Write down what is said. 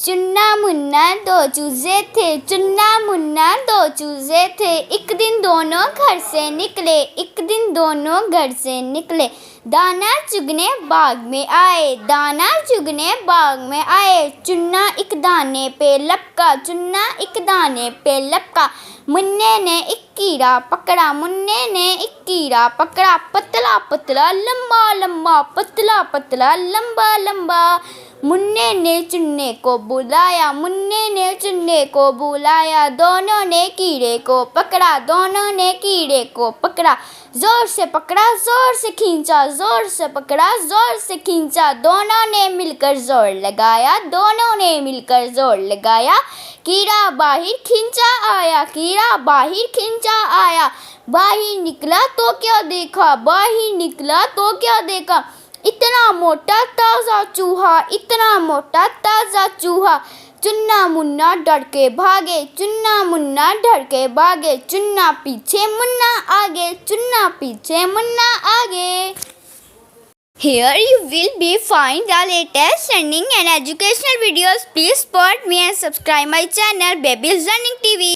चुन्ना मुन्ना दो चूजे थे, चुन्ना मुन्ना दो चूजे थे। एक दिन दोनों घर से निकले, एक दिन दोनों घर से निकले। दाना चुगने बाग में आए, दाना चुगने बाग में आए। चुन्ना एक दाने पे लपका, चुन्ना एक दाने पे लपका। मुन्ने ने एक कीड़ा पकड़ा, मुन्ने ने एक कीड़ा पकड़ा। पतला पतला लंबा लंबा, पतला पतला लंबा लंबा। मुन्ने ने चुन्ने को बुलाया, मुन्ने ने चुन्ने को बुलाया। दोनों ने कीड़े को पकड़ा, दोनों ने कीड़े को पकड़ा। जोर से पकड़ा, जोर से खींचा, जोर से पकड़ा, जोर से खींचा। दोनों ने मिलकर जोर लगाया, दोनों ने मिलकर जोर लगाया। कीड़ा बाहर खींचा आया, कीड़ा बाहर खींचा आया। बाहर निकला तो क्या देखा, बाहर निकला तो क्या देखा। इतना मोटा ताज़ा चूहा, इतना मोटा ताज़ा चूहा। चुन्ना मुन्ना डर के भागे, चुन्ना मुन्ना डर के भागे। चुन्ना पीछे मुन्ना आगे, चुन्ना पीछे मुन्ना आगे। Here you will be find the latest trending and educational videos. Please support me and subscribe my channel Baby's Learning TV.